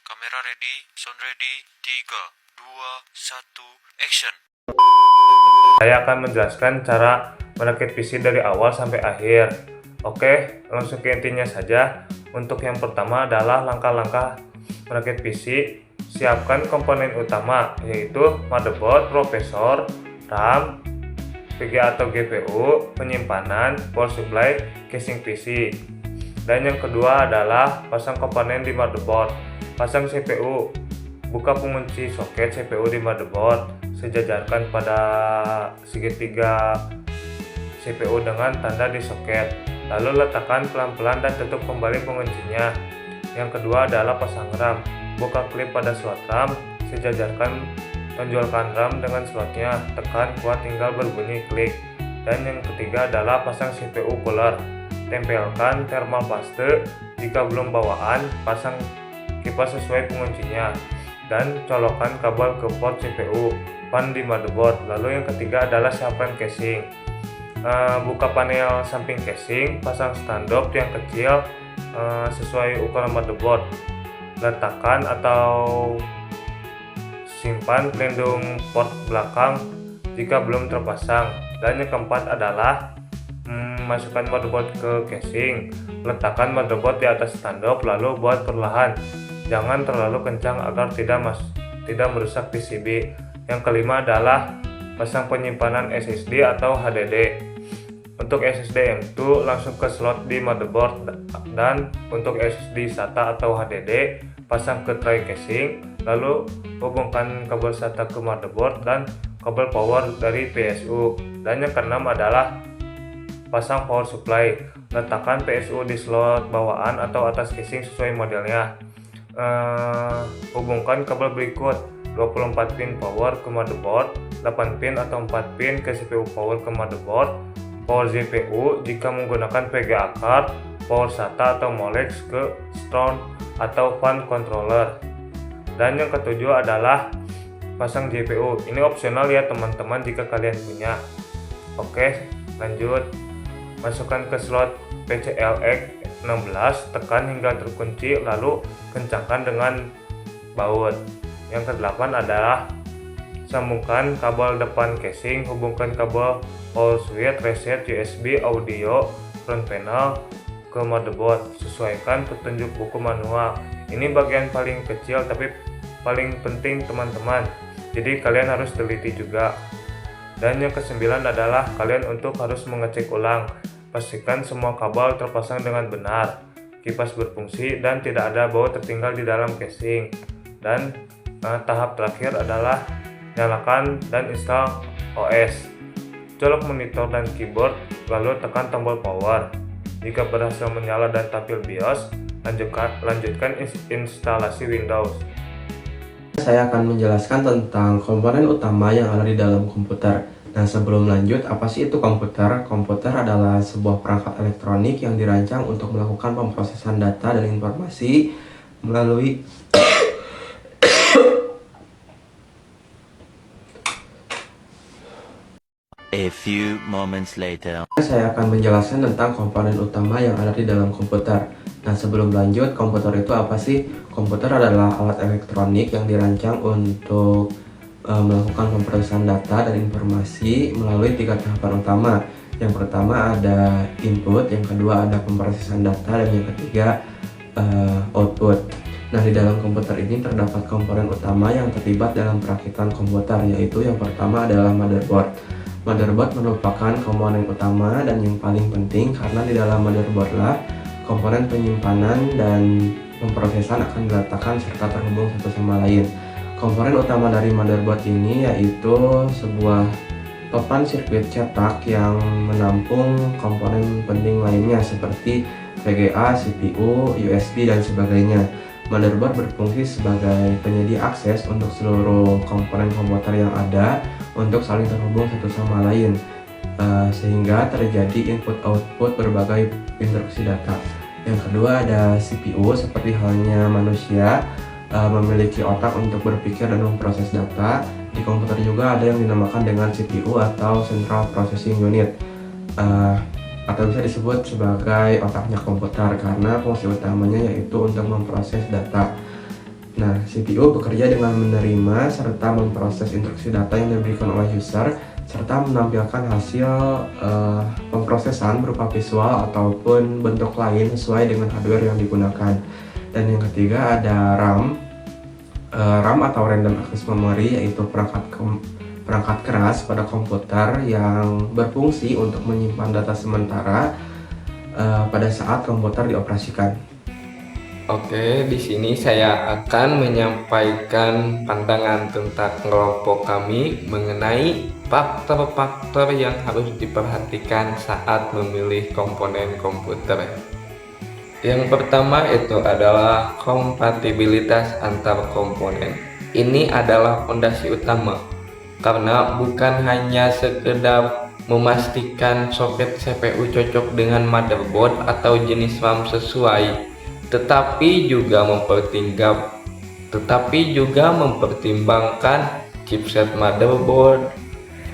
Kamera ready, sound ready, 3, 2, 1, action. Saya akan menjelaskan cara merakit PC dari awal sampai akhir. Oke, langsung ke intinya saja. Untuk yang pertama adalah langkah-langkah merakit PC. Siapkan komponen utama, yaitu motherboard, prosesor, RAM, VGA atau GPU, penyimpanan, power supply, casing PC. Dan yang kedua adalah pasang komponen di motherboard. Pasang CPU, buka pengunci soket CPU di motherboard, sejajarkan pada segitiga CPU dengan tanda di soket, lalu letakkan pelan-pelan dan tutup kembali penguncinya. Yang kedua adalah pasang RAM, buka klip pada slot RAM, sejajarkan tonjolkan RAM dengan slotnya, tekan kuat hingga berbunyi klik. Dan yang ketiga adalah pasang CPU cooler, tempelkan thermal paste, jika belum bawaan pasang kipas sesuai penguncinya, dan colokkan kabel ke port CPU pan di motherboard. Lalu yang ketiga adalah siapkan casing. Buka panel samping casing, pasang standoff yang kecil sesuai ukuran motherboard, letakkan atau simpan pelindung port belakang jika belum terpasang. Dan yang keempat adalah masukkan motherboard ke casing, letakkan motherboard di atas standoff, lalu buat perlahan, jangan terlalu kencang agar tidak merusak PCB. Yang kelima adalah pasang penyimpanan SSD atau HDD. Untuk SSD M2 langsung ke slot di motherboard, dan untuk SSD SATA atau HDD pasang ke tray casing, lalu hubungkan kabel SATA ke motherboard dan kabel power dari PSU. Dan yang keenam adalah pasang power supply, letakkan PSU di slot bawaan atau atas casing sesuai modelnya. Hubungkan kabel berikut: 24 pin power ke motherboard, 8 pin atau 4 pin ke CPU power ke motherboard, power GPU jika menggunakan VGA card, power SATA atau Molex ke sound atau fan controller. Dan yang ketujuh adalah pasang GPU. Ini opsional ya teman-teman jika kalian punya. Oke, lanjut. Masukkan ke slot PCLX 16, tekan hingga terkunci, lalu kencangkan dengan baut. Yang kedelapan adalah sambungkan kabel depan casing, hubungkan kabel power switch, reset, USB, audio, front panel ke motherboard. Sesuaikan petunjuk buku manual. Ini bagian paling kecil tapi paling penting teman-teman, jadi kalian harus teliti juga. Dan yang kesembilan adalah kalian harus mengecek ulang. Pastikan semua kabel terpasang dengan benar, kipas berfungsi, dan tidak ada baut tertinggal di dalam casing. Dan tahap terakhir adalah nyalakan dan install OS. Colok monitor dan keyboard, lalu tekan tombol power. Jika berhasil menyala dan tampil BIOS, lanjutkan instalasi Windows. Saya akan menjelaskan tentang komponen utama yang ada di dalam komputer. Nah, sebelum lanjut, apa sih itu komputer? Komputer adalah sebuah perangkat elektronik yang dirancang untuk melakukan pemrosesan data dan informasi melalui A few moments later. Saya akan menjelaskan tentang komponen utama yang ada di dalam komputer. Nah, sebelum lanjut, komputer itu apa sih? Komputer adalah alat elektronik yang dirancang untuk melakukan pemrosesan data dan informasi melalui 3 tahapan utama. Yang pertama ada input, yang kedua ada pemrosesan data, dan yang ketiga output. Nah, di dalam komputer ini terdapat komponen utama yang terlibat dalam perakitan komputer, yaitu yang pertama adalah motherboard. Motherboard merupakan komponen utama dan yang paling penting karena di dalam motherboard lah komponen penyimpanan dan pemrosesan akan diletakkan serta terhubung satu sama lain. Komponen utama dari motherboard ini yaitu sebuah papan sirkuit cetak yang menampung komponen penting lainnya seperti VGA, CPU, USB, dan sebagainya. Motherboard berfungsi sebagai penyedia akses untuk seluruh komponen komputer yang ada untuk saling terhubung satu sama lain, sehingga terjadi input-output berbagai instruksi data. Yang kedua ada CPU, seperti halnya manusia memiliki otak untuk berpikir dan memproses data. Di komputer juga ada yang dinamakan dengan CPU atau Central Processing Unit, atau bisa disebut sebagai otaknya komputer karena fungsi utamanya yaitu untuk memproses data. Nah, CPU bekerja dengan menerima serta memproses instruksi data yang diberikan oleh user serta menampilkan hasil pemrosesan berupa visual ataupun bentuk lain sesuai dengan hardware yang digunakan. Dan yang ketiga ada RAM. RAM atau Random Access Memory yaitu perangkat keras pada komputer yang berfungsi untuk menyimpan data sementara pada saat komputer dioperasikan. Oke, di sini saya akan menyampaikan pandangan tentang kelompok kami mengenai faktor-faktor yang harus diperhatikan saat memilih komponen komputer. Yang pertama itu adalah kompatibilitas antar komponen. Ini adalah fondasi utama karena bukan hanya sekedar memastikan soket CPU cocok dengan motherboard atau jenis RAM sesuai, tetapi juga mempertimbangkan chipset motherboard,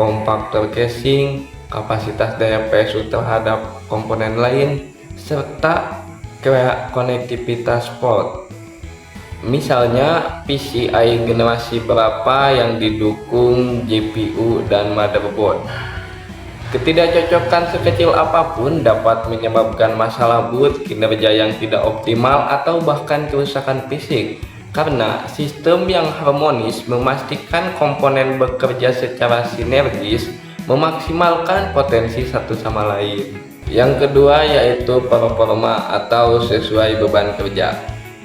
form factor casing, kapasitas daya PSU terhadap komponen lain, serta konektivitas port. Misalnya PCI generasi berapa yang didukung GPU dan motherboard. Ketidakcocokan sekecil apapun dapat menyebabkan masalah boot, kinerja yang tidak optimal, atau bahkan kerusakan fisik. Karena sistem yang harmonis memastikan komponen bekerja secara sinergis, memaksimalkan potensi satu sama lain. Yang kedua yaitu performa atau sesuai beban kerja.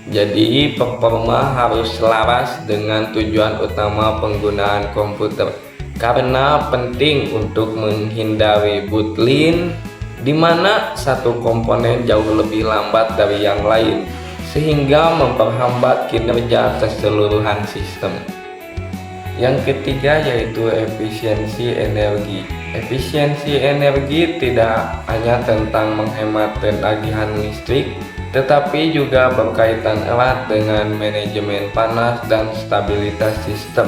Jadi performa harus selaras dengan tujuan utama penggunaan komputer, karena penting untuk menghindari bootling di mana satu komponen jauh lebih lambat dari yang lain sehingga memperhambat kinerja keseluruhan sistem. Yang ketiga yaitu efisiensi energi. Efisiensi energi tidak hanya tentang menghemat tagihan listrik, tetapi juga berkaitan erat dengan manajemen panas dan stabilitas sistem.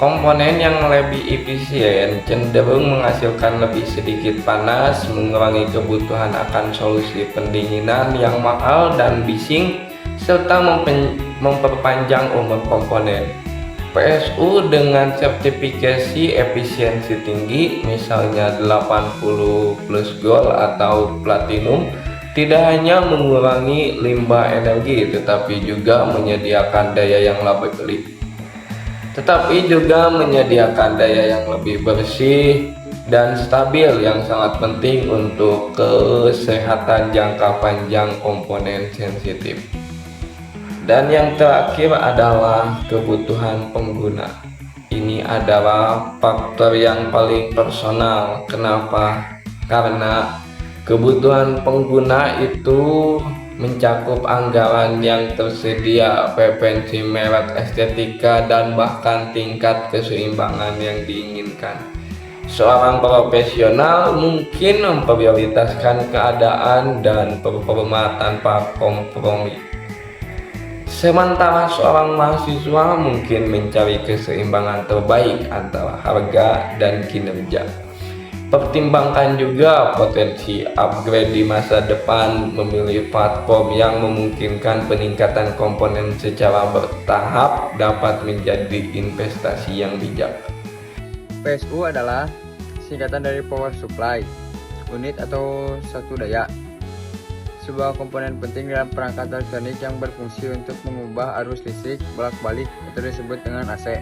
Komponen yang lebih efisien cenderung menghasilkan lebih sedikit panas, mengurangi kebutuhan akan solusi pendinginan yang mahal dan bising, serta memperpanjang umur komponen. PSU dengan sertifikasi efisiensi tinggi, misalnya 80 plus gold atau platinum, tidak hanya mengurangi limbah energi, tetapi juga menyediakan daya yang lebih bersih dan stabil, yang sangat penting untuk kesehatan jangka panjang komponen sensitif. Dan yang terakhir adalah kebutuhan pengguna. Ini adalah faktor yang paling personal. Kenapa? Karena kebutuhan pengguna itu mencakup anggaran yang tersedia, preferensi merek, estetika, dan bahkan tingkat keseimbangan yang diinginkan. Seorang profesional mungkin memprioritaskan keadaan dan performa tanpa kompromi. Sementara seorang mahasiswa mungkin mencari keseimbangan terbaik antara harga dan kinerja. Pertimbangkan juga potensi upgrade di masa depan. Memilih platform yang memungkinkan peningkatan komponen secara bertahap dapat menjadi investasi yang bijak. PSU adalah singkatan dari Power Supply, unit atau satu daya. Sebuah komponen penting dalam perangkat elektronik yang berfungsi untuk mengubah arus listrik bolak-balik atau disebut dengan AC.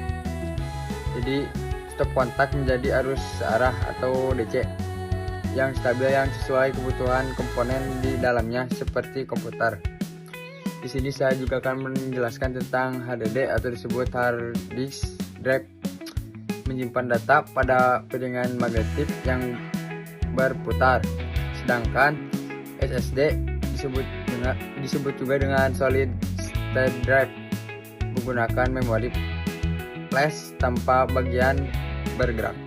Jadi stop kontak menjadi arus searah atau DC yang stabil yang sesuai kebutuhan komponen di dalamnya seperti komputer. Di sini saya juga akan menjelaskan tentang HDD atau disebut hard disk drive, menyimpan data pada piringan magnetik yang berputar. Sedangkan SSD disebut juga dengan solid state drive, menggunakan memori flash tanpa bagian bergerak.